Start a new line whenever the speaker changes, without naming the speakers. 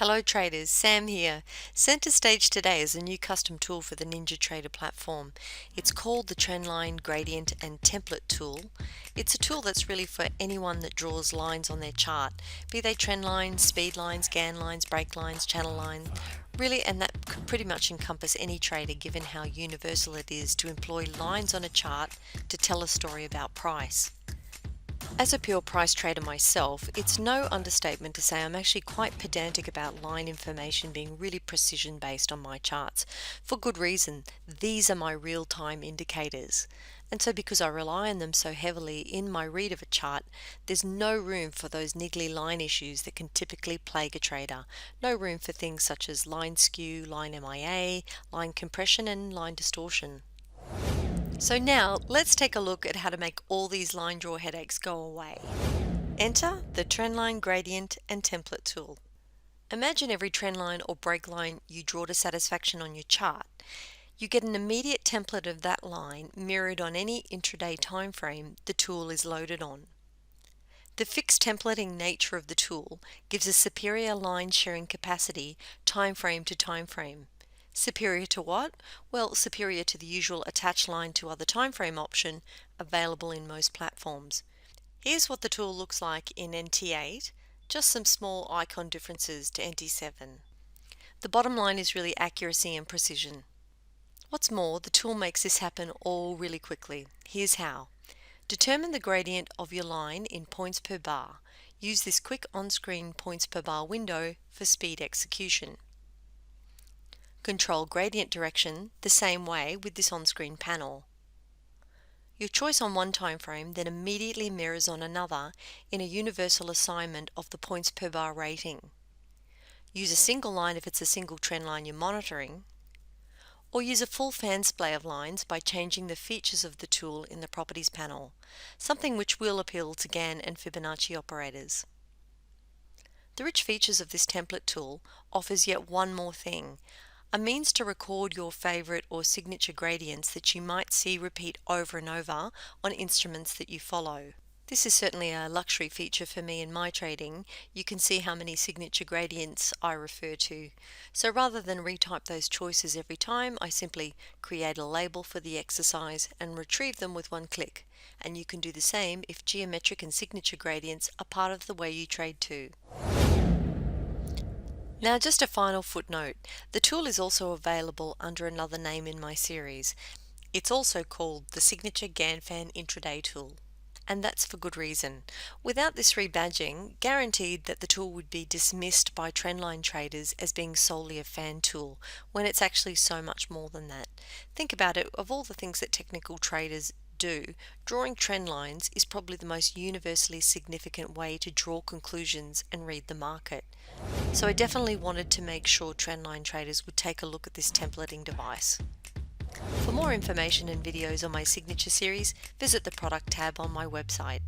Hello traders, Sam here. Center stage today is a new custom tool for the NinjaTrader platform. It's called the Trendline Gradient and Template tool. It's a tool that's really for anyone that draws lines on their chart, be they trend lines, speed lines, Gann lines, break lines, channel lines, really, and that could pretty much encompass any trader given how universal it is to employ lines on a chart to tell a story about price. As a pure price trader myself, it's no understatement to say I'm actually quite pedantic about line information being really precision based on my charts. For good reason, these are my real-time indicators. And so because I rely on them so heavily in my read of a chart, there's no room for those niggly line issues that can typically plague a trader. No room for things such as line skew, line MIA, line compression and line distortion. So now let's take a look at how to make all these line draw headaches go away. Enter the Trendline Gradient and Template tool. Imagine every trend line or break line you draw to satisfaction on your chart. You get an immediate template of that line mirrored on any intraday time frame the tool is loaded on. The fixed templating nature of the tool gives a superior line sharing capacity time frame to time frame. Superior to what? Well, superior to the usual attach line to other time frame option available in most platforms. Here's what the tool looks like in NT8, just some small icon differences to NT7. The bottom line is really accuracy and precision. What's more, the tool makes this happen all really quickly. Here's how. Determine the gradient of your line in points per bar. Use this quick on-screen points per bar window for speed execution. Control gradient direction the same way with this on-screen panel. Your choice on one time frame then immediately mirrors on another in a universal assignment of the points per bar rating. Use a single line if it's a single trend line you're monitoring, or use a full fan splay of lines by changing the features of the tool in the Properties panel, something which will appeal to Gann and Fibonacci operators. The rich features of this template tool offers yet one more thing, a means to record your favorite or signature gradients that you might see repeat over and over on instruments that you follow. This is certainly a luxury feature for me in my trading. You can see how many signature gradients I refer to. So rather than retype those choices every time, I simply create a label for the exercise and retrieve them with one click. And you can do the same if geometric and signature gradients are part of the way you trade too. Now just a final footnote, the tool is also available under another name in my series. It's also called the Signature GANFAN Intraday tool. And that's for good reason. Without this rebadging, guaranteed that the tool would be dismissed by trendline traders as being solely a fan tool, when it's actually so much more than that. Think about it, of all the things that technical traders do, drawing trend lines is probably the most universally significant way to draw conclusions and read the market. So I definitely wanted to make sure trendline traders would take a look at this templating device. For more information and videos on my signature series, visit the product tab on my website.